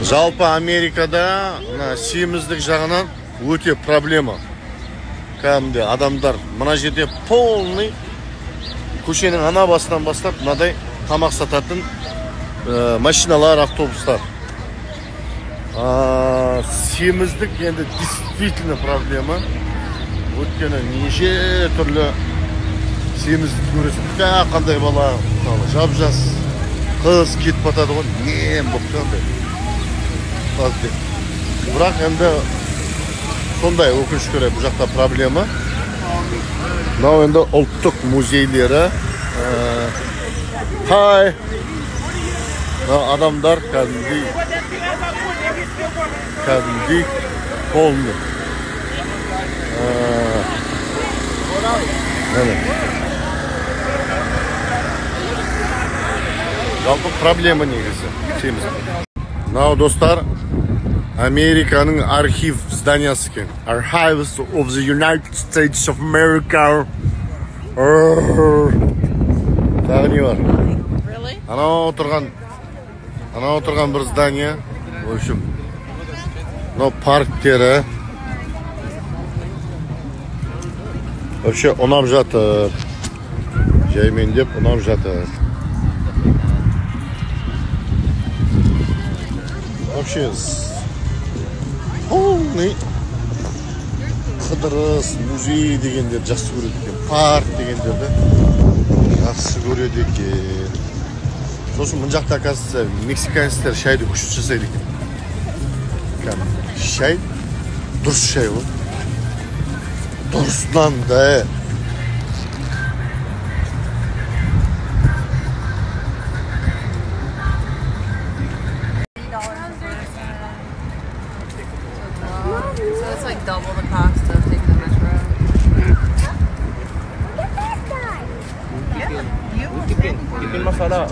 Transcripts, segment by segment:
Жалпы Америкада семіздік жағынан өте проблема. Кәдімгі адамдар мына жерде полный көшенің ана басынан бастап мынадай тамақ сататын машиналар, автобустар. Семіздік енді действительно проблема. Өткені неше түрлі семіздік көресің. Қандай бала, жап-жас қыз кетіп батады ғой, нем болып қандай. Бірақ енді сондай өкінішке орай бұл жақта проблема. Мынау енді ұлттық музейлері. Хай! Адамдар кәдімгідей полный. Жалпы проблема негізі. Мынау достар, Американың архив зданиясы екен. Archives of the United States of America. Тағы не бар? Анау отырған бір здания. В общем, мынау парктері. Вообще, ұнап жатыр. Жаймен деп ұнап жатыр. Вообще, полный қыдырыс, музей дегендер жақсы көреді екен. Парк дегендерді жақсы көреді екен. Сосын мұн жақта, оказывается, мексиканецтер шайды күшті жасайды екен. Шай, дұрыс шай ғой. Дұрысынан да. So it's like double the cost of taking the metro. Ipin masala.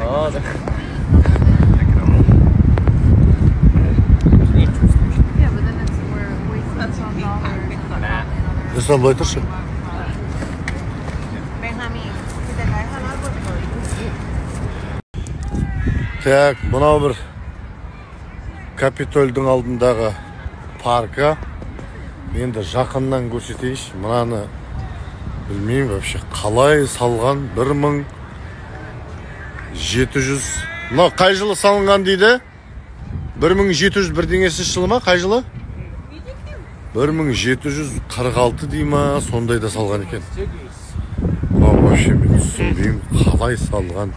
Yeah, but then we're wasting some dollars. Lütfen böyle dursun. Так, мынау бір Капитольдің алдындағы парка. Енді жақыннан көрсетейінші. Мынаны білмеймін вообще қалай салған. 1700. Мынау қай жылы салынған дейді? 1700 бірдеңесі жылы ма? Қай жылы? 1746 дей ма? Сондайда салған екен. Мынау вообще мен түсінбеймін. Қалай салған?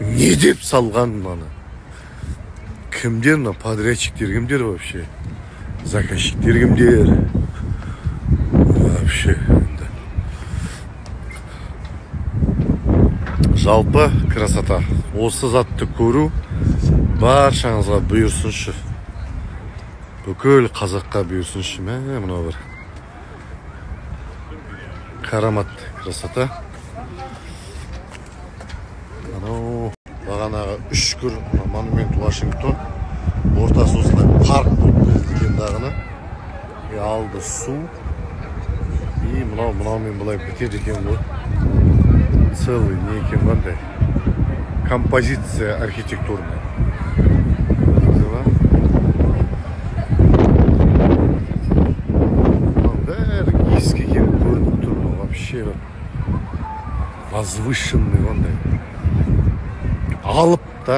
Не деп салған мынаны? Кімдер мына подрядчиктер кімдер вообще? Заказчиктер кімдер? Вообще. Жалпы красота. Осы затты көру баршаңызға бұйырсыншы. Бүкіл қазаққа бұйырсыншы. Мынау бір карамат красота. Анау бағанағы үшкір монумент Вашингтон. Ортасы осылай парк болып берілген дағыны. Алды су. И мынаумен бұлай бітеді екен ғой. Целый не екен қандай. Композиция архитектурная. Бәрі ескі екен көрініп тұр. Вообще возвышенный ондай. Алып та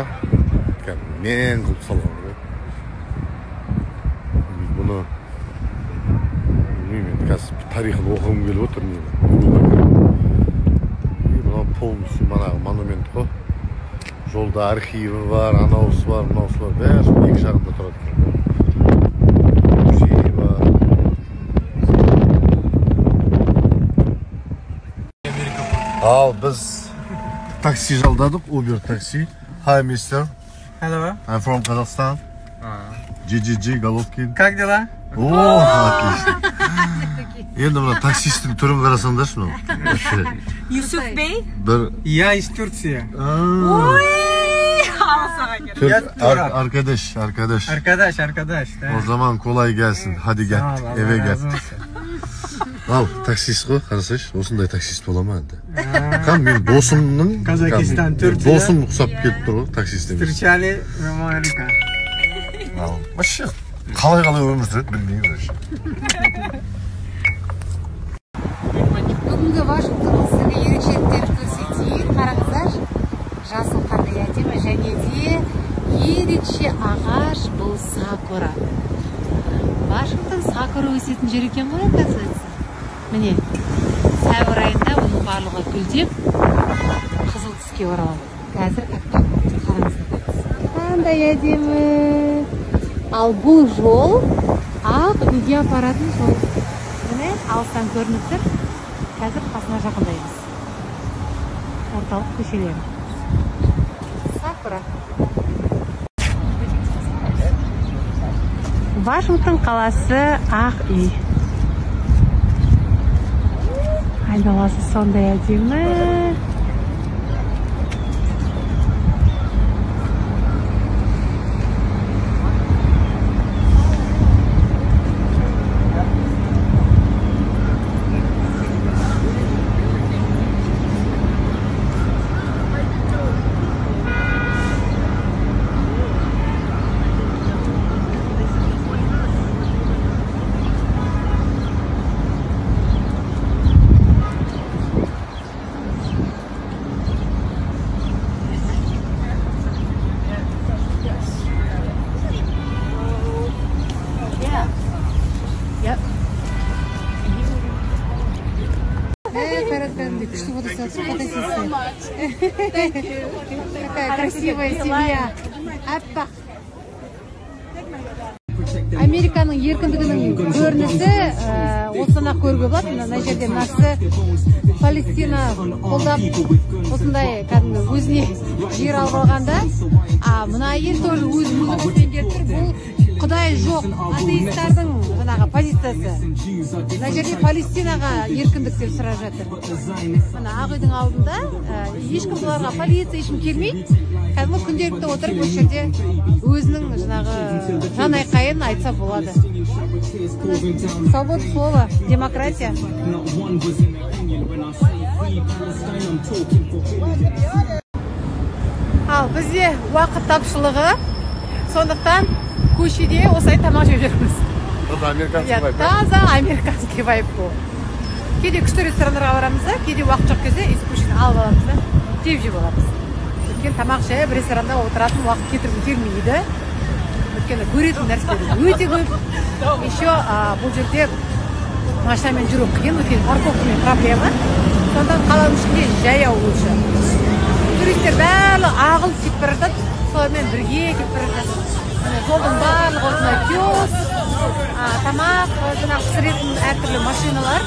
мен қылып салған ғой. Бұны білмеймін, қазір тарихын оқығым келіп отыр. Мынау полностью манағы монумент қой. Жолда архиві бар, анауысы бар, мынауысы бар. Бәрі екі жағында тұрады. Музей бар. Ал біз такси жалдадық, Uber такси. Hi, mister. Hello. I'm from Kazakhstan. GGG, Головкин. Как дела? О, отлично. Енді мына таксистің түрін қарасаңдаршы мынау. Юсуф Бей? Я из Турции. Arkadaş. Arkadaş. O zaman kolay gelsin. Hadi gel, eve gel. Al, taksist қой, қарасайшы, осындай таксист бола ма енді? Мен досымның, Казахстан, Түркия. досым ұқсап келіп тұр ғой, таксистен. Встречали в Америке. Вообще қалай өмір сүреді білмеймін вообще. Бүгінгі Вашингтон сізге ерекшеліктерін көрсетейін. Қараңыздар, жасыл қандай әдемі, және де ерекше ағаш бұл сакура. Вашингтон сакура өсетін жер екен ғой, оказывается. Міне, сәуір айында оның барлығы гүлдеп, қызыл түске оралады. Қазір қараңыздар. Қандай әдемі. Ал бұл жол ақ үйге апаратын жол. Міне, алыстан көрініп тұр. Қазір қасына жақындаймыз. Орталық көшелері. Сакура. Вашингтон қаласы ақ үй. Айналасы сондай әдемі. Күшті фотосалып, Какая красивая семья. Аппақ. Американың еркіндігінің көрінісі осыны-ақ көруге болады. Мына жерде мынасы Палестина қолдап осындай кәдімгі өзіне жер алып алғанда, мына әйел тоже өз музыкасын келтір. Бұл Құдай жоқ атеистердің жаңағы позициясы. Мына жерде Палестинаға еркіндік деп сұрап жатыр. Мына ақ үйдің алдында ешкім бұларға полиция ешкім келмейді. Кәдімгі күнделікті отырып осы жерде өзінің жаңағы жан айқайын айтса болады. Свобода слова, демократия. Ал бізде уақыт тапшылығы, сондықтан көшеде осылай тамақ жеп жүрміз. Таза американский вайб бұл. Кейде күшті ресторандарға барамыз да, кейде уақыт жоқ кезде ескушін алып аламыз да, жеп аламыз. Өйткені тамақ жайып ресторанда отыратын уақыт кетіргім келмейді. Өйткені көретін нәрселер өте көп. Еще бұл жерде машинамен жүру қиын, өйткені парковкамен проблема. Сондан қаланың ішінде жаяу лучше. Туристер барлығы ағылып кетіп бара жатады, солармен бірге кетіп бара жатады. Жолдың барлығы осындай киоск, тамақ, жаңағы пісіретін әртүрлі машиналар.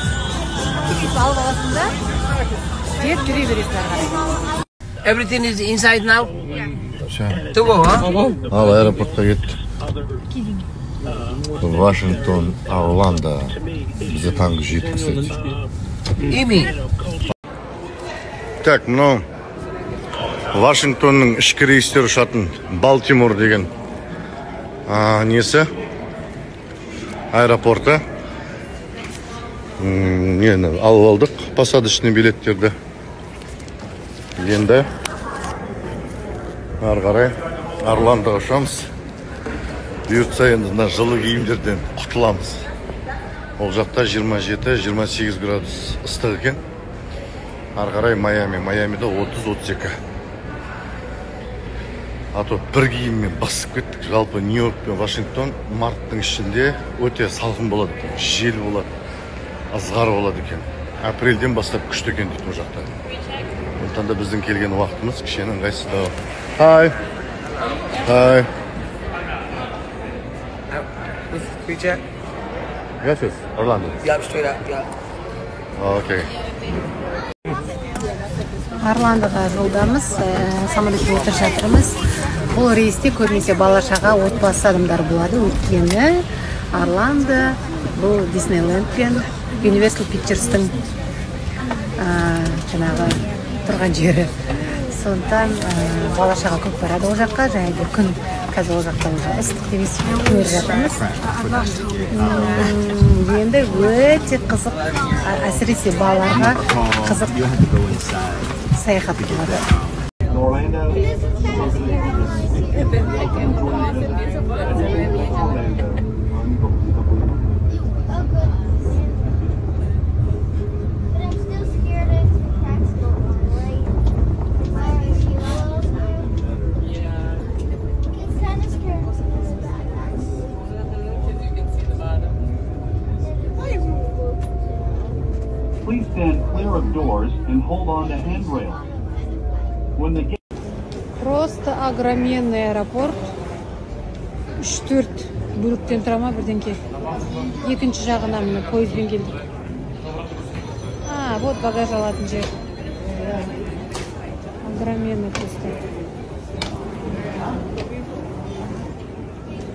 Алып аласында жеп жүре бересіздер. Everything is inside now? To go, Ал аэропортқа кетті. Вашингтон, Орландо. Бізде таңғы 7, кстати. Ими. Так, мынау Вашингтонның ішкі рейстер ұшатын Балтимор деген несі? Аэропорты. Нені алып алдық, посадочный билеттерді. Енді ары қарай Орландоға ұшамыз. Бұйыртса енді жылы киімдерден құтыламыз. Ол жақта 27-28 градус ыстық екен. Ары қарай Майамида 30-32. А то бір киіммен басып кеттік. Жалпы Нью-Йорк пен Вашингтон марттың ішінде өте салқын болады, жел болады, ызғар болады екен. Апрельден бастап күшті екен дейді ол жақта. Сондықтан да біздің келген уақытымыз кішкене ыңғайсыздау. Hi. Picture? Yes, Orlando. Yeah, straight up, yeah. Okay. Орландоға жолдамыз, самолетке отырып жатырмыз. Бұл рейсте көбінесе бала-шаға, отбасы адамдар болады. Өйткені Орландо бұл Диснейленд пен Universal Pictures'тың жаңағы тұрған жері. Сондықтан бала-шаға көп барады ол жаққа, және де күн қазір ол жақта ыстық емес көріп жатырмыз. Енді өте қызық, әсіресе балаларға қызық саяхат болады. stand clear of doors and hold on to handrails. When the Просто огроменный аэропорт. 3-4 бөліктен тұра ма бірдеңке. Екінші жағына міне пойызбен келдік. Вот багаж алатын жер. Огроменный просто.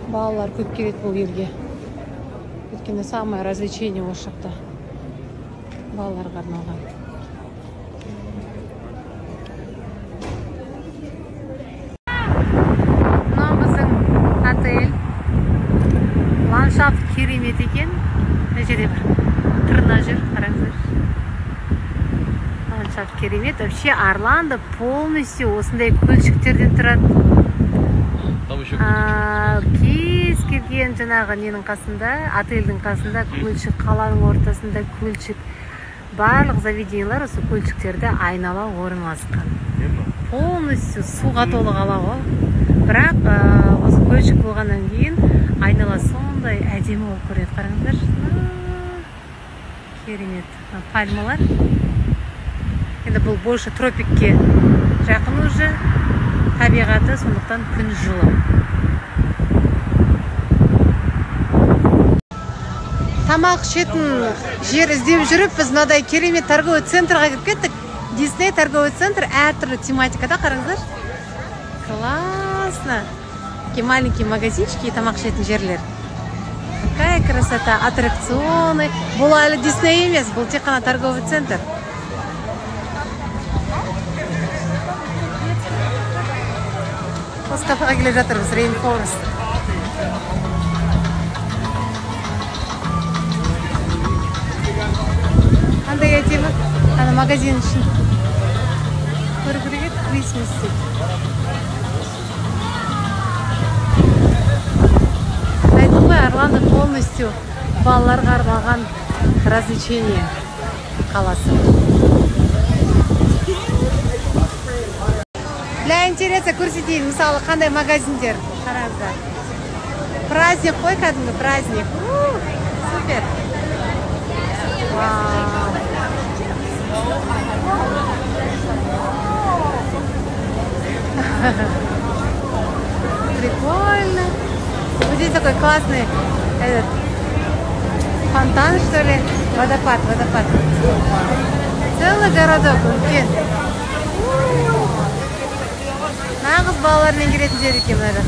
Балалар көп келеді бұл елге. Өйткені самое развлечение осы жақта. Балаларға арналған. Мынау біздің отель. Ландшафт керемет екен. Мына жерде бір тырна жүр, қараңыздар. Ландшафт керемет. Вообще Орландо полностью осындай көлшіктерден тұрады. Кез келген жаңағы ненің қасында, отельдің қасында көлшік, қаланың ортасында көлшік. Барлық заведениялар осы көлшіктерді айнала орналасқан. Полностью суға толы қала ғой. Бірақ осы көлшік болғаннан кейін айнала сондай әдемі болып көреді. Қараңыздар. Керемет. Пальмалар. Енді бұл больше тропикке жақын уже. Табиғаты сондықтан күн жылы. Тамақ ішетін жер іздеп жүріп, біз мынадай керемет торговый центрға кіріп кеттік. Дисней торговый центр әртүрлі тематикада, қараңыздар. Классно. Такие маленькие магазинчики и тамақ ішетін жерлер. Какая красота, аттракционы. Бұл әлі Дисней емес, бұл тек қана торговый центр. Осы кафеға келе жатырмыз, Rainforest. Қандай әдемі? Ана магазин үшін. Көргірегет Christmas дейді. Айтым ғой, Орландо полностью балаларға арналған развлечение қаласы. Для интереса көрсетейін, мысалы, қандай магазиндер. Қараңыздар. Праздник қой, кәдімгі праздник. Супер. Вау. Прикольно. Вот здесь такой классный фонтан, что ли? Водопад. Целый городок, үлкен. Нағыз балалармен келетін жер екен мына.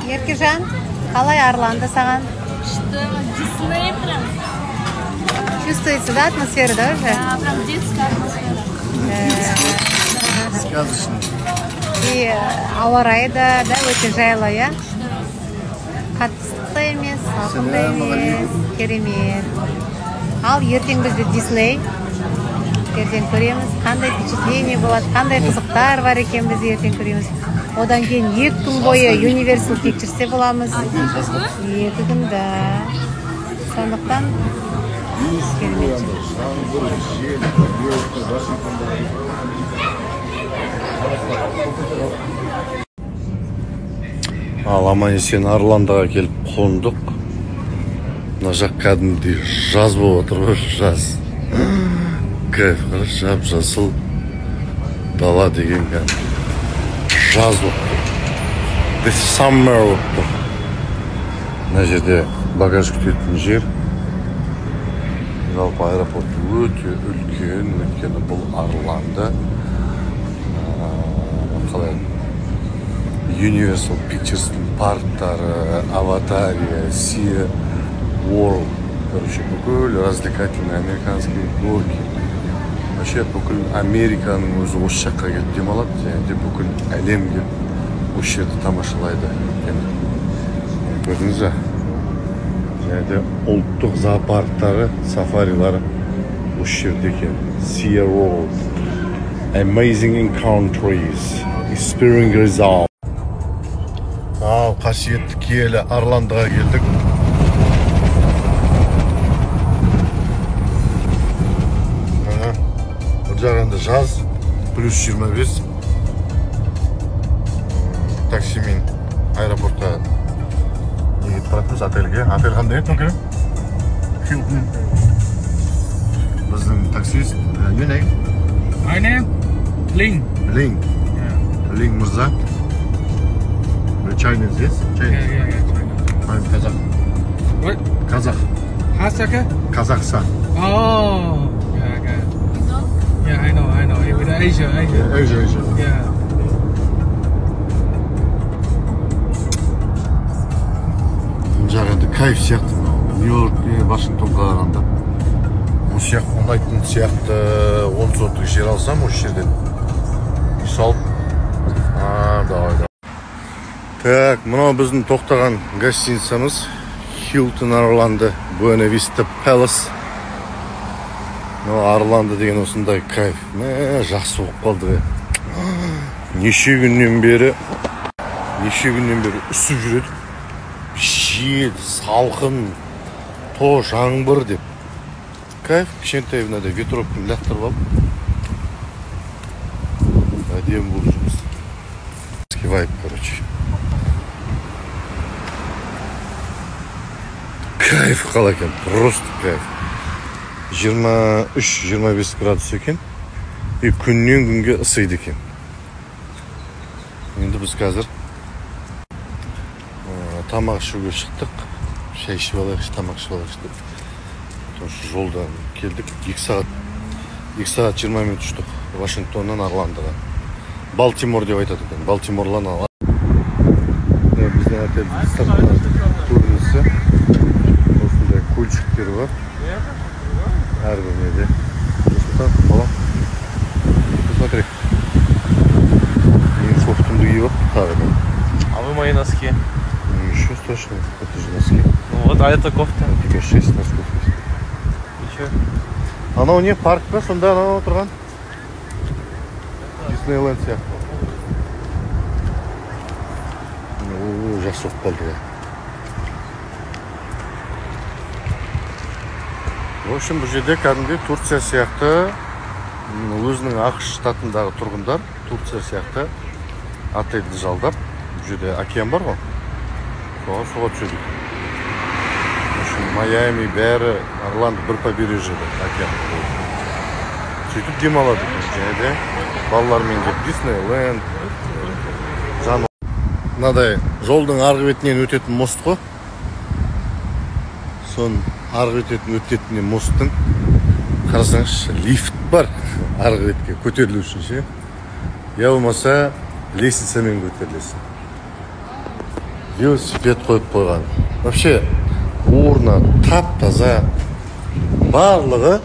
Еркежан, қалай Орландо саған? Дисней прям. Чувствуется, да, атмосфера, да, уже? Да, прям детская атмосфера. Сказочный. И ауа райы да, өте жайлы, иә? Қатты емес, салқынды емес, керемет. Ал ертең бізде Дисней. Ертең көреміз, қандай впечатление болады, қандай қызықтар бар екен біз ертең көреміз. Одан кейін 2 күн бойы Universal Pictures'те боламыз. 2 күн, да. Сондықтан керемет. Ал аман-есен Орландоға келіп қондық. Мына жақ кәдімгідей жаз болып отыр ғой, жаз. Кайф, жап-жасыл дала деген кәдімгі. Жаз болып тұр. This summer болып тұр. Мына жерде багаж күтетін жер. Жалпы аэропорт өте үлкен, өйткені бұл Орландо. Қалай? Universal Pictures'тың парктары, Аватария, Sea World. Короче, бүкіл развлекательный американский горки. Вообще бүкіл Американың өзі осы жаққа келіп демалады, және де бүкіл әлем келіп осы жерді тамашалайды. Gördünüz mü? Yani ultuk zooparkları, safarilari bu yerdeki. Sea Road. Amazing encounters. Experience result. Қасиетті киелі Орландоға келдік. Бұл жағында жаз, плюс 25. Таксимен аэропортқа кетіп баратырмыз отельге. Отель қандай еді өкілі? Hilton. Біздің таксист, your name? My name? Ling. Ling. Ling Мырза. Chinese, yes? Chinese. Yeah. I'm Kazakh. What? Kazakh. Hasaka? Kazakhstan. Oh. Yeah, I know. With Asia. Asia. Yeah. Жағында кайф сияқты. Нью-Йорк, Вашингтон қалағанда. Бұл сияқты ұнайтын сияқты 10 сотық жер алсам осы жерден. Үй салып. Давай. Так, мынау біздің тоқтаған гостиницамыз. Hilton Орландо, Буэна Виста Пэлас. Орландо деген осындай кайф. Жақсы болып қалды. Неше күннен бері үсіп жүреді. Жел, салқын, жаңбыр деп. Кайф, кішкентай мынандай ветровканы лақтырып алып. Әдемі болып жүрміз. Вайп, короче. Кайф қала екен, просто кайф. 23-25 градус екен. И күннен күнге ысыйды екен. Енді біз қазір тамақ ішуге шықтық. Шай ішіп алайықшы, тамақ ішіп алайықшы деп. Жолдан келдік. 2 сағат 20 минут ұштық. Вашингтоннан Орландоға. Балтимор деп айтады екен. Балтиморлан ала. Біздің отель сыртынан көрінісі. Осындай көлшіктер бар. Әрбір неде. Балам. Посмотри. Мен кофтамды киіп алып тағы да. А вы мои носки? Ничего страшного, это же носки. Ну вот, а это кофта? У тебя 6 носков есть. И чё? Анау не парк па, сонда анау отырған? Диснейленд сияқты. Жақсы болып қалды ғой. В общем, бұл жерде кәдімгі Турция сияқты өзінің ақш штатындағы тұрғындар Турция сияқты отельді жалдап, бұл жерде океан бар ғой. Соға түседі. В общем, Майами бәрі Орландо бір побережьеде океан. Сөйтіп демалады. Және де балалармен келіп Диснейленд. Мынадай жолдың арғы бетінен өтетін мост қой. Сон арғы өтетін мосттың қарасаңызшы, лифт бар арғы бетке көтерілу үшін ше. Я болмаса лестницамен көтерілесің. Велосипед қойып қойған. Вообще орны тап-таза, барлығы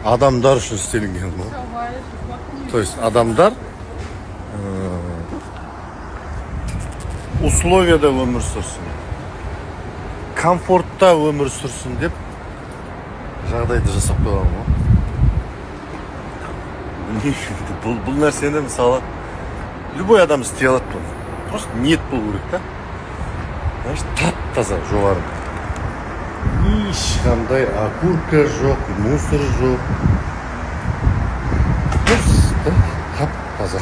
адамдар үшін істелінген ғой. То есть адамдар условияда өмір сүрсін, комфортта өмір сүрсін деп жағдайды жасап қойған ғой. Бұл нәрсені мысалы любой адам істей алады ғой. Просто ниет болу керек та. Значит, тап-таза жоғары. Ешқандай окурка жоқ, мусор жоқ. Просто тап-таза.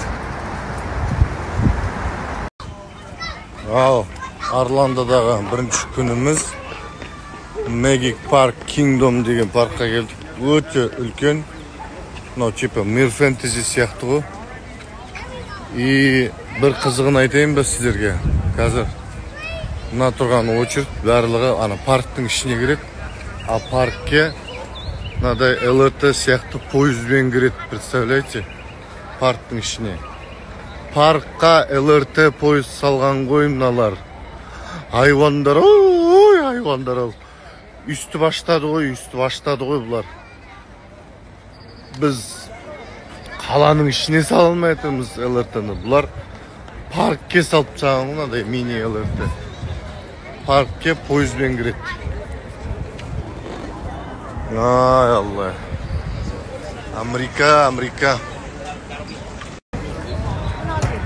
Ал Орландодағы бірінші күніміз Magic Park Kingdom деген паркқа келдік. Өте үлкен. Мынау типа Мир Фэнтези сияқты ғой. И бір қызығын айтайын ба сіздерге. Қазір мына тұрған очередь барлығы ана парктың ішіне кіреді. А паркке мынадай ЛРТ сияқты пойызбен кіреді, представляете? Парктың ішіне. Паркқа ЛРТ пойыз салған ғой мыналар. Айвандар, ой, айвандар ал. Үсті баштады ғой бұлар. Біз қаланың ішіне сала алмай жатырмыз ЛРТ-ны. Бұлар паркке салып тастаған мынадай мини ЛРТ. parkka poyezdben kiredi. Ay Allah. Amerika.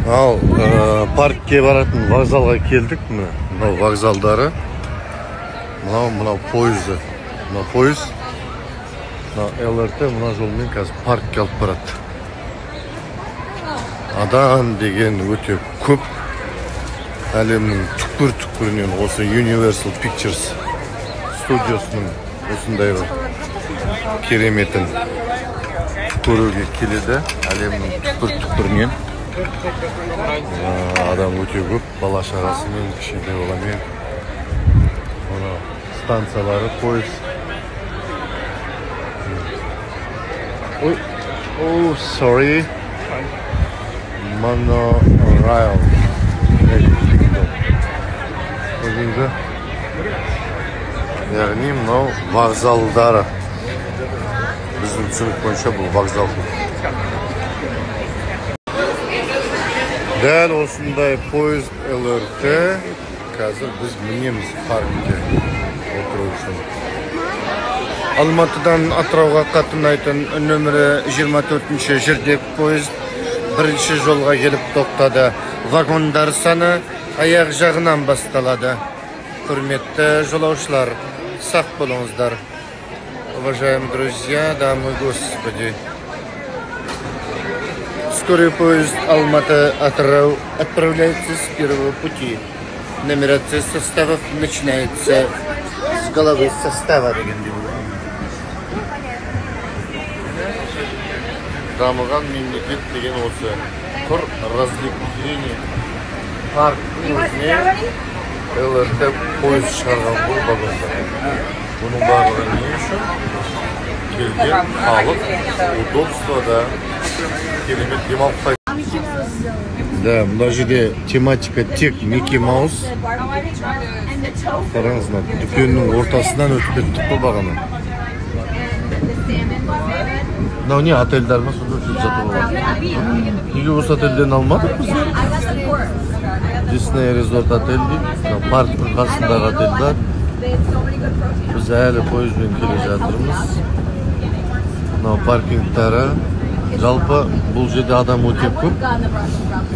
Al, parkka barатын vokzalga keldik mi? Mынау vokzaldары. Mынау poyezdi. Mынау poyez. Mынау LRT мына жолмен қазір паркке алып барады. Адам деген өте көп. Әлемнің түкпір-түкпірінен осы Universal Pictures студиясының осындай бір кереметін көруге келеді. Әлемнің түкпір-түкпірінен адам өте көп, бала шағасымен, кішкентай баламен. Станциялары, поезд. Ой, sorry. Monorail. Яғни мынау вокзалдары. Біздің түсінік бойынша бұл вокзал. Дәл осындай поезд LRT. Қазір біз мінеміз паркке отыру үшін. Алматыдан Атырауға қатынайтын нөмірі 24-ші жүрдек поезд бірінші жолға келіп тоқтады. Вагондар саны аяқ жағынан басталады. Құрметті жолаушылар, сақ болыңыздар. Уважаемые друзья, дамы и господи. Скорый поезд Алматы-Атырау отправляется с первого пути. Нумерация составов начинается с головы состава. Дамыған мемлекет деген осы құр развлечение парк өзіне LRT поезд шығарған бұл вагондар. Бұның барлығы не үшін? Келген халық удобствода керемет демалып қайтады. Да, мына жерде тематика тек Микки Маус. Қараңыздар, дүкеннің ортасынан өтіп кеттік бұл бағана. Мынау не, отельдар ма? Сонда жүріп жатып алады. Неге осы отельден алмадық біздер? Disney Resort отель дейді. Парктың қасындағы отельдар. Біз әлі поездбен келе жатырмыз. Мынау паркингтары. Жалпы бұл жерде адам өте көп.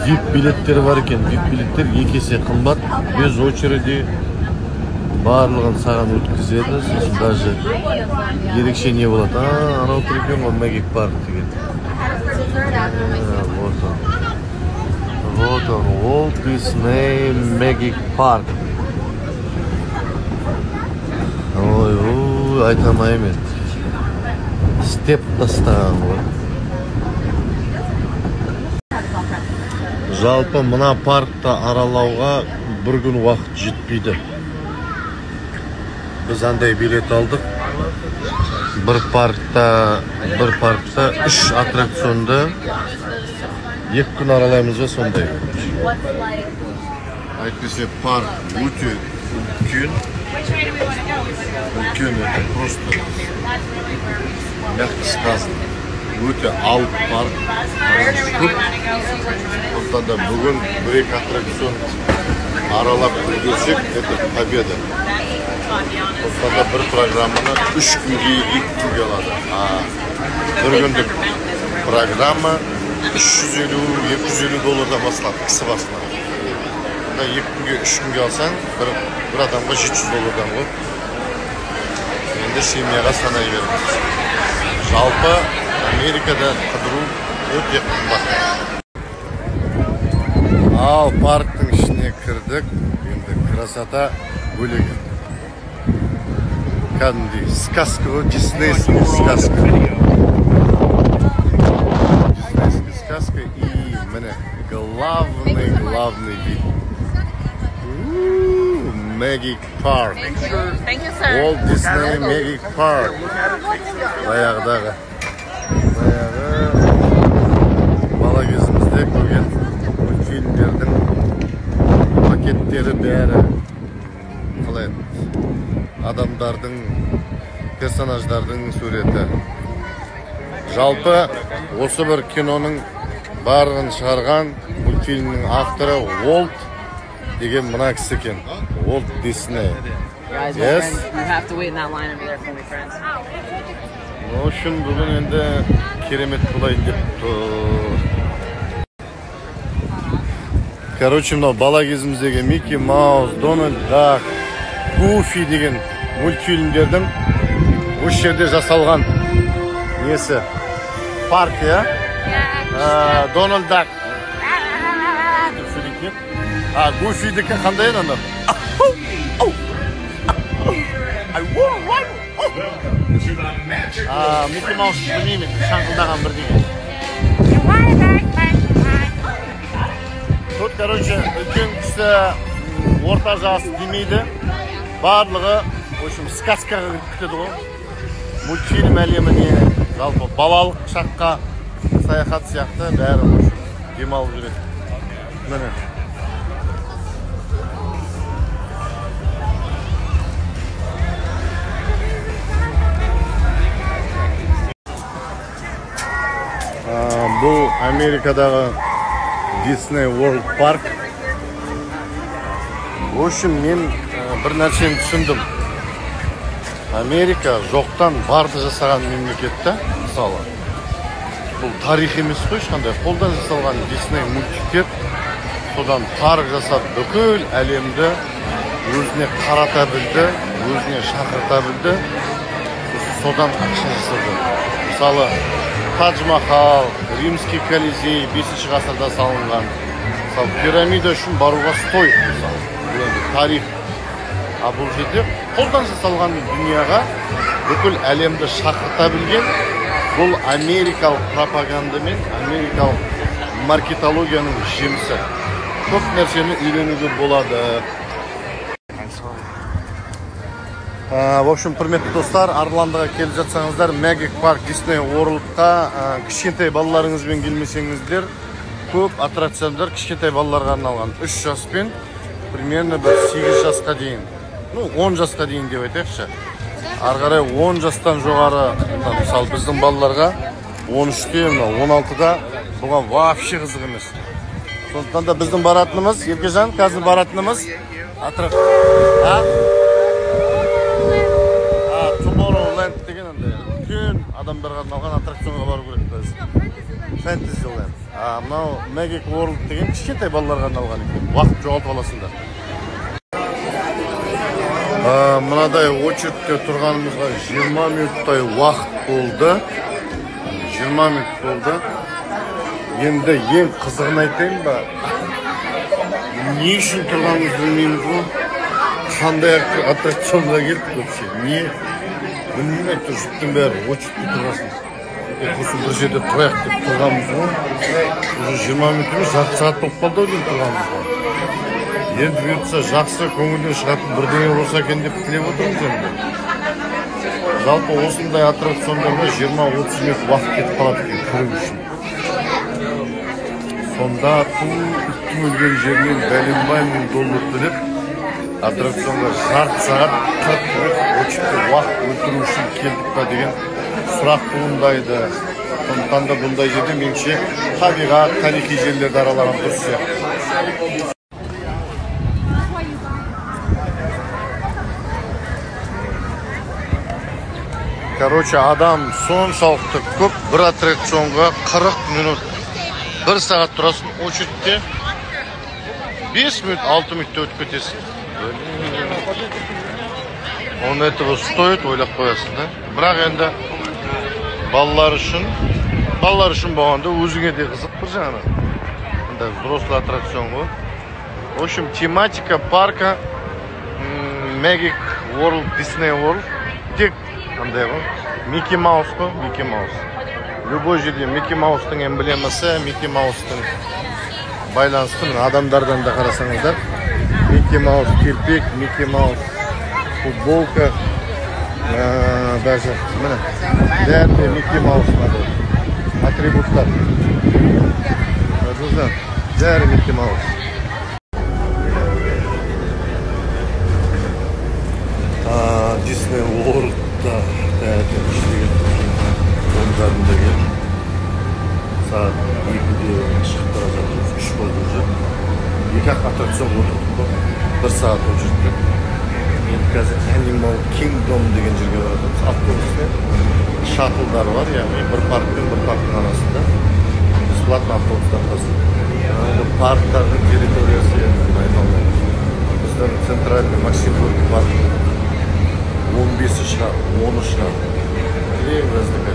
VIP билеттері бар екен. VIP билеттер 2 есе қымбат. Без очереди барлығын саған өткізеді. Сосын даже ерекше не болады. Анау тұр екен ғой Magic Park деген. Вот он, Walt Disney Magic Park. Ой, айтамайым еді. Степ тастаған ғой. Жалпы мына паркта аралауға бір күн уақыт жетпейді. Біз андай билет алдық. Бір паркта 3 аттракционды 2 күн аралаймыз ба сондай. Әйтпесе парк өте үлкен. Үлкен, это просто мягко сказано. Өте алып парк. Сондықтан да бүгін 1-2 аттракцион аралап үлгерсек, это победа. Сондықтан да бір программаны 3 күнге 2 күнге алады. Бір күндік программа $350-250 бастап кісі басына. 2 күнге 3 күнге алсаң, бір адамға $700 ғой. Енді семьяға санай береміз. Жалпы Америкада қыдыру өте қымбат. Ал парктың ішіне кірдік. Енді красота бөлек. Кәдімгідей сказка ғой, диснейский сказка. Диснейский сказка и міне главный вид. Magic Park. Thank you, sir. Walt Disney Magic Park. Баяғы бала кезімізде көрген мультфильмдердің пакеттері бәрі қалай адамдардың, персонаждардың суреті. Жалпы осы бір киноның барлығын шығарған мультфильмнің авторы Walt деген мына кісі екен. Walt Disney. Guys, my Yes. friend, you have to wait in that line over there for me, friends. O үшін бүгін енді керемет болайын деп тұр. Короче, мынау бала кезіміздегі Микки Маус, Дональд Дак, Гуфи деген мультфильмдердің осы жерде жасалған несі парк, иә? Дональд Дак. Гуфидікі қандай еді ана? Микки Маус білмеймін, шаңқылдаған бір деген. Тут, короче, үлкен кісі орта жасы демейді. Барлығы, в общем, сказкаға күтеді ғой. Мультфильм әлеміне, жалпы балалық шаққа саяхат сияқты бәрі демалып жүреді. Міне. Бұл Америкадағы Disney World Park. В общем, мен бір нәрсені түсіндім. Америка жоқтан барды жасаған мемлекетті, мысалы. Бұл тарих емес қой, ешқандай қолдан жасалған Disney мультиктер. Содан парк жасап бүкіл әлемді өзіне қарата білді, өзіне шақырта білді. Содан ақша жасады. Мысалы, Тадж-Махал, Римский Колизей 5-ші ғасырда салынған. Мысалы, пирамида үшін баруға стой, мысалы. Тарих. А бұл жерде қолдан жасалған дүнияға бүкіл әлемді шақырта білген. Бұл америкалық пропаганда мен америкалық маркетологияның жемісі. Көп нәрсені үйренуге болады. В общем, құрметті достар, Орландоға келіп жатсаңыздар, Magic Park Disney World'қа кішкентай балаларыңызбен келмесеңіздер, көп аттракциондар кішкентай балаларға арналған. 3 жаспен примерно 8 жасқа дейін, 10 жасқа дейін деп айтайықшы. Ары қарай 10 жастан жоғары, мысалы біздің балаларға 13-те, 16-да бұған вообще қызық емес. Сондықтан да біздің баратынымыз, Еркежан, қазір баратынымыз Tomorrowland деген үлкен адамдарға арналған аттракционға бару керек біз. Fantasyland. Мынау Magic World деген кішкентай балаларға арналған екен. Уақыт жоғалтып аласыңдар. Мынадай очередте тұрғанымызға 20 минуттай уақыт болды. 20 минут болды. Енді ең қызығын айтайын ба? Не үшін тұрғанымыз білмейміз ғой. Қандай аттракционға келдік көпше? Не? Білмеймін айтты, жұттың бәрі очередте тұрғасын. Құрсын бір жерде тұрайық деп тұрғанымыз ғой. Уже 20 минут емес, жарты сағат болып қалды дейін тұрғанымыз ғой. Енді бұйыртса жақсы көңілден шығатын бірдеңе болса екен деп тілеп отырмыз енді. Жалпы осындай аттракциондарға 20-30 минут уақыт кетіп қалады екен кіру үшін. Сонда үстім өлген жерінен бәленбай мың доллар төлеп аттракционға жарты сағат 40 минут очередте уақыт өлтіру үшін келдік па деген сұрақ туындайды. Сондықтан да бұндай жерде меніңше табиғат, тарихи жерлерді аралаған дұрыс сияқты. Короче, адам соншалықты көп, бір аттракционға 40 минут, 1 сағат тұрасың, очередте 5 минут, 6 минутте өтіп кетесің. Он этого стоит, ойлап қоясың да. Бірақ енді балалар үшін болғанда өзіңе де қызық бір жағынан. Мындай взрослый аттракцион ғой. В общем, тематика парка Magic World, Disney World. Тек қандай ғой? Микки Маус қой, Микки Маус. Любой жерде Микки Маустың эмблемасы, Микки Маустың байланысты адамдардан да қарасаңыздар. Микки Маус керпек, Микки Маус футболка, даже міне бәрінде Микки Маус атрибуттар. Бәрі Микки Маус. Disney World'da таңертең іштеген ондарында келіп сағат 2-де шығып бара жатырмыз, 3 болды уже. екі-ақ аттракцион отырдық. 1 сағат болып жүрді. Енді қазір Animal Kingdom деген жерге баратырмыз. Автобуспен шаттлдар бар, яғни бір парк пен бір парктың арасында бесплатно автобустар тұрсын. Парктардың территориясы енді айта алмаймыз. Біздің центральный Максим Горький парк 15 шығар, 10 шығар. Ең раздікі.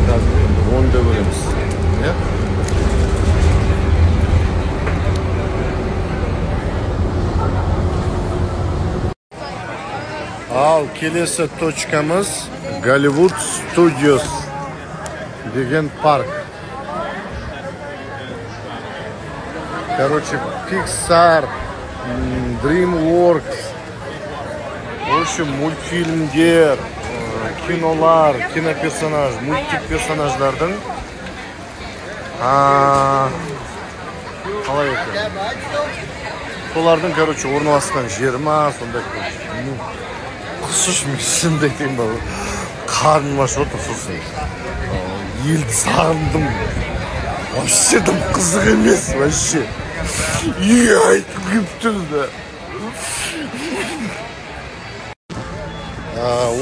Қазір 10-да көреміз. Ал келесі точкамыз Голливуд Studios деген парк. Короче, Pixar, DreamWorks, в общем, мультфильмдер, кинолар, киноперсонаж, мультик персонаждардың қалай екен? Солардың, короче, орналасқан жері ма, сондай құсыш мен айтайын ба, қарным ашып отыр сосын. Елді сағындым. Вообще там қызық емес, вообще. Айтып кеп тұрды.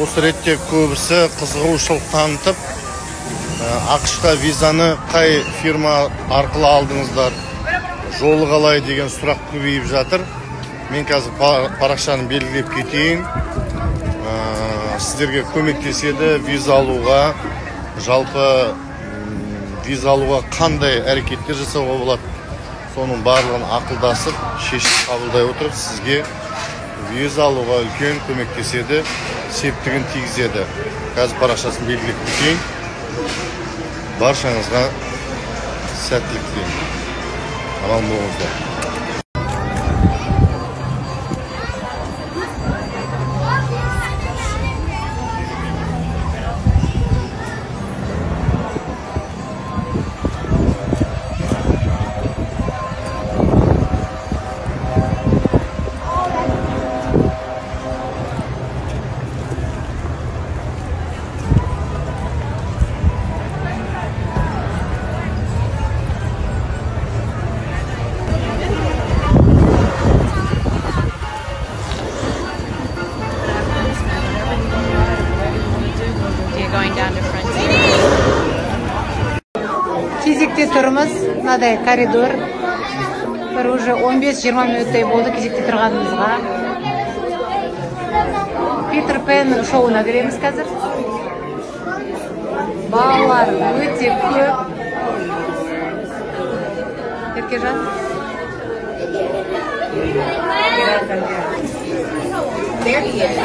Осы ретте көбісі қызығушылық танытып, ақш-қа визаны қай фирма арқылы алдыңыздар, жолы қалай деген сұрақ көбейіп жатыр. Мен қазір парақшаны белгілеп кетейін. Сіздерге көмектеседі виза алуға, жалпы виза алуға қандай әрекеттер жасауға болады, соның барлығын ақылдасып, шешім қабылдай отырып, сізге виза алуға үлкен көмектеседі, септігін тигізеді. Қазір парақшасын белгілеп кетейін. Баршаңызға сәттілік тілеймін. Аман болыңыздар. Кезекте тұрмыз, мынадай коридор. Бір уже 15-20 минуттай болды кезекте тұрғанымызға. Питер Пеннің шоуына кіреміз қазір. Балалар өте көп. Еркежан. There he is.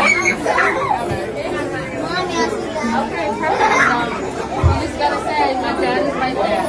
Okay, perfect. You just gotta say, my dad is right there.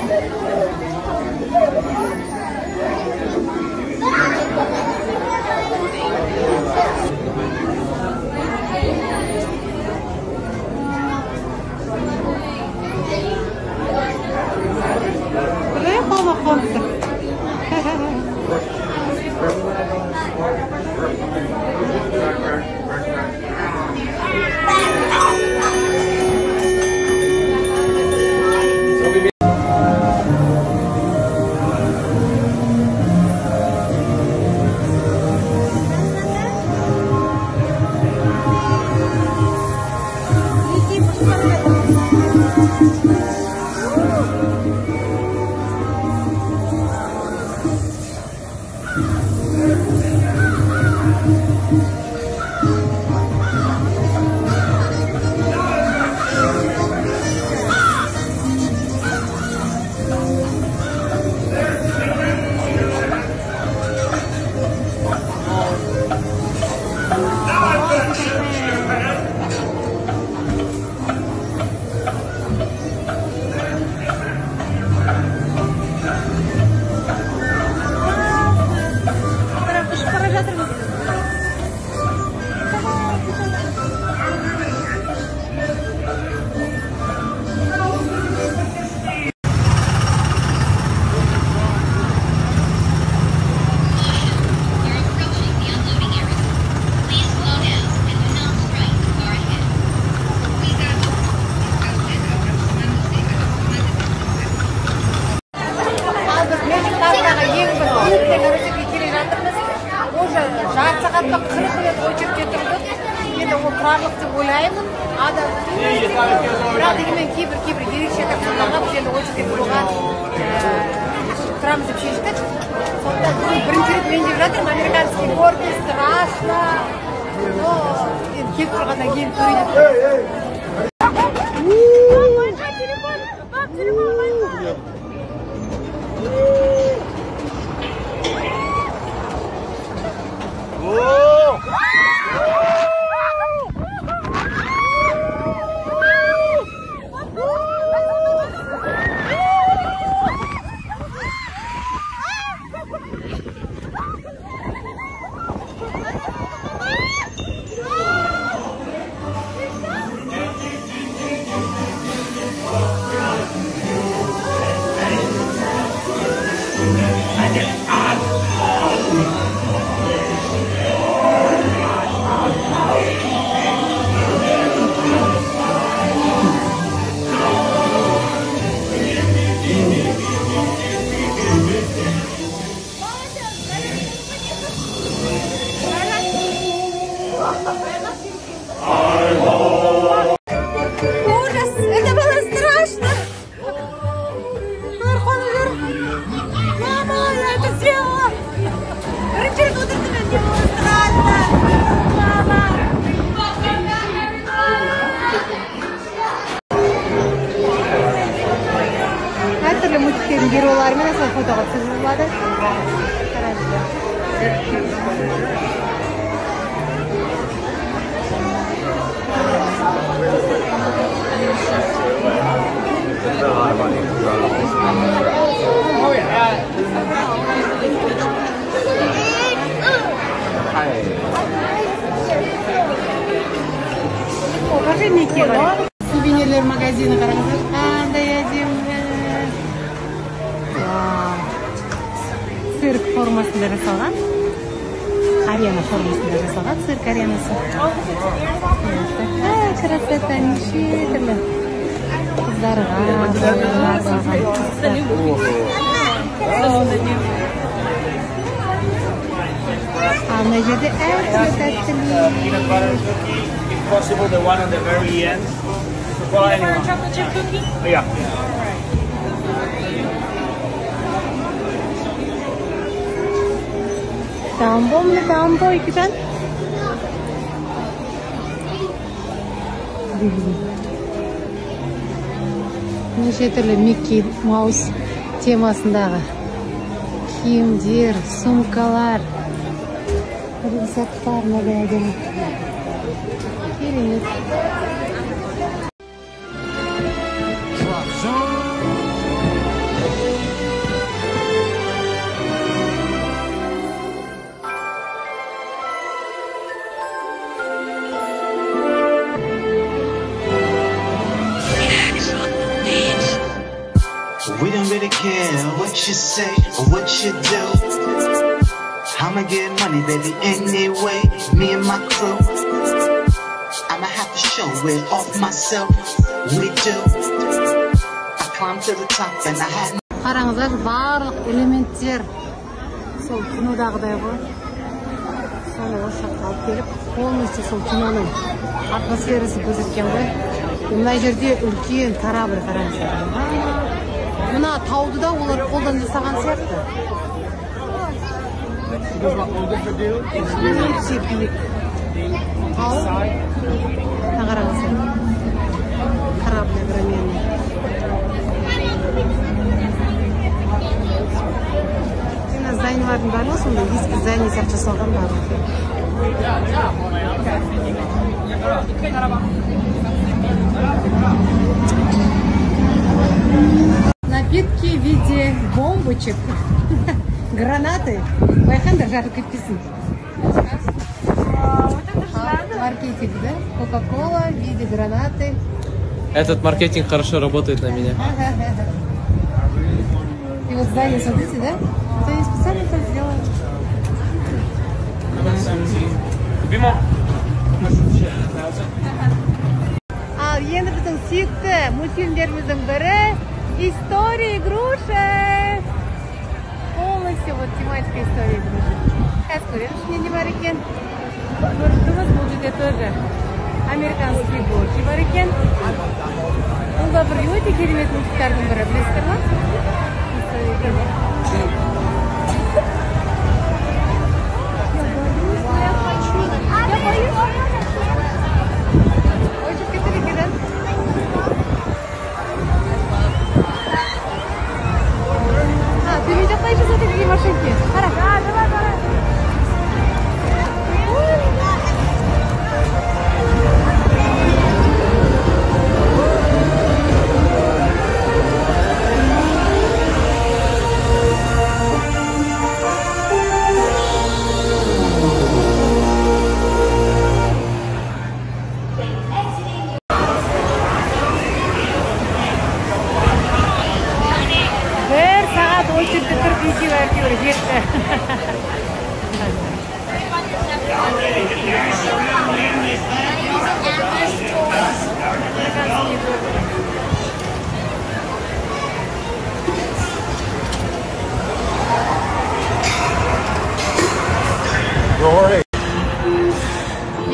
бірақ дегенмен кейбір ерекше тақырыптарға біз енді очередь тұруға тұрамыз деп шештік. Сондықтан бірінші рет мен деп жатырмын, американский горки страшно. Но енді келіп тұрғаннан кейін көрейін. Геройлармен асыл фотоға түсіріледі. Покажи Микки. Сувенирлер магазины қараңыздар. Қандай әдемі. Цирк формасында жасалған. Арена формасында жасалған цирк аренасы. Красота неше түрлі. Қыздарға ана жерде әртүрлі тәттілер. Possible the one on the very end. For anyone. Chocolate chip cookie? Yeah. Дамбо икитен. Неше түрлі Микки Маус темасындағы киімдер, сумкалар, рюкзактар әдемі. Керемет. We don't really care what you say or what you do. I'ma get money, baby, anyway. Me and my crew. I'ma have to show it off myself. We do. I climbed to the top and I had. Қараңыздар, барлық элементтер сол кинодағыдай ғой. Соны осы жаққа алып келіп, полностью сол киноның атмосферасы көрсеткен ғой. Мына жерде үлкен корабль қараңыздар. Мына тауды да олар қолдан жасаған сияқты. Өте биік. Тау. Қараңыздар. Корабль огроменный. Зданиялардың барлығы сондай ескі здание сияқты жасалған барлығы. Напитки в виде бомбочек, гранаты. Байхандер жарко писан. Маркетинг, да? Кока-кола в виде гранаты. Этот маркетинг хорошо работает на меня. И вот здание, смотрите, да? Это они специально это сделали. Ал енді біздің сүйікті мультфильмдеріміздің бірі «История игрушек». Полностью вот тематика «История игрушек». Қазір көреміз, не бар екен. Көрдіңіз, бұл жерде тоже Американский горки бар екен. Ол да бір өте керемет мультиктардың бірі, білесіздер ма? Очень кетті да? Төмен жақта еще затекли машинки. Қара.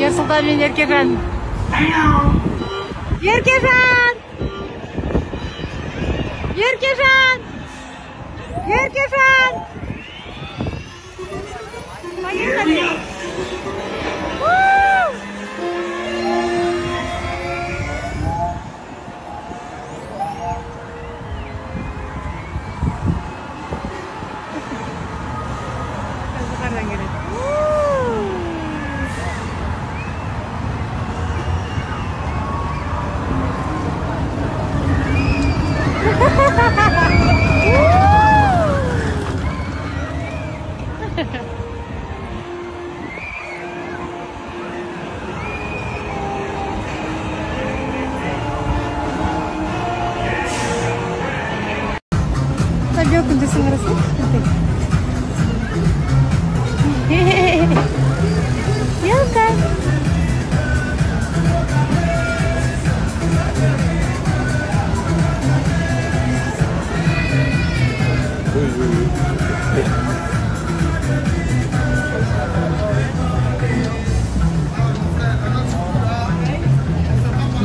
Ерсұлтан мен Еркежан. Еркежан! Еркежан! Еркежан! Поехали! Белкин десең арасы. Белка.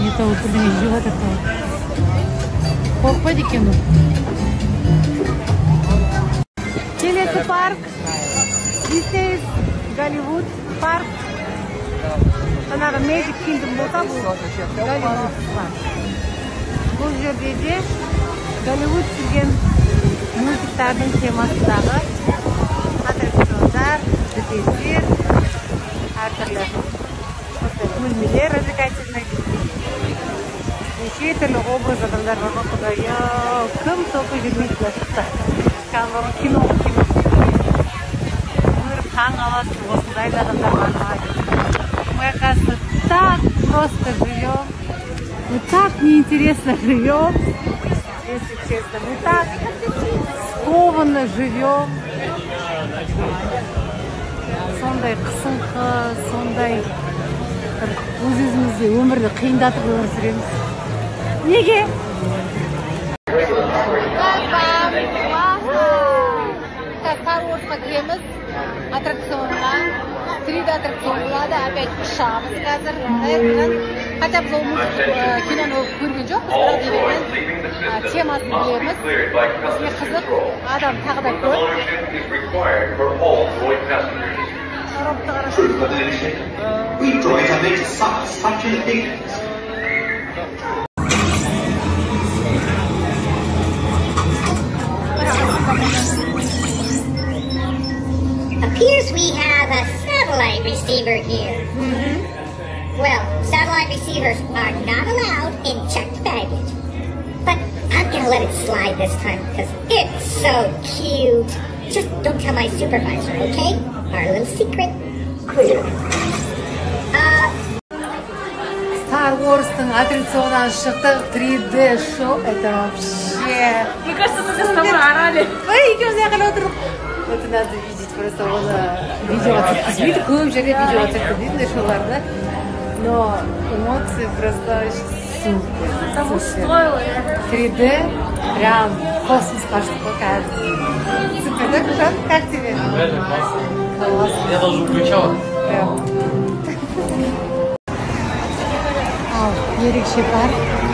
Это вот живот такой. Қорықпайды екен ол. Келесі парк. Disney Голливуд парк. Жаңағы Magic Kingdom болса, бұл Голливуд парк. Бұл жерде де Голливуд түсірген мультиктардың темасындағы аттракциондар, дүкендер, әртүрлі бөлмелер развлекательный. Неше түрлі образ адамдар бар, Құдайым, кім топы жүрмейді шықты. Кино. Көріп таң қаласың, осындай адамдар бар. Мы, оказывается, так просто живем, мы так неинтересно живем, если честно, мы так скованно живем. Сондай қысыңқы, сондай өзімізді өмірді қиындатып өмір сүреміз. Неге? Star Wars'қа кіреміз, аттракционға, 3D аттракцион болады, опять ұшамыз қазір. Хотя біз ол киноны көрген жоқпыз, бірақ дегенмен темасын білеміз. Бізге қызық, адам тағы да көп. Робты қарашы. We droids are made to suck such an ignorance. Appears we have a satellite receiver here. Well, satellite receivers are not allowed in checked baggage. But I'm gonna let it slide this time because it's so cute. Just don't tell my supervisor, okay? Our little secret. Clear. Star Wars'тың аттракционынан шықтық, 3D шоу. Это вообще... Мне кажется, мы с тобой орали. Ой, екеуміз яқын отырып. Это надо видеть, просто оны видеоға түсірмейді, көп жерде видеоға түсірмейді шоуларды. Но эмоции просто супер. Потому стоило. 3D прям космосқа шықтық қазір. Супер, да? Как тебе? Классно. Я даже включал. ерекше парк.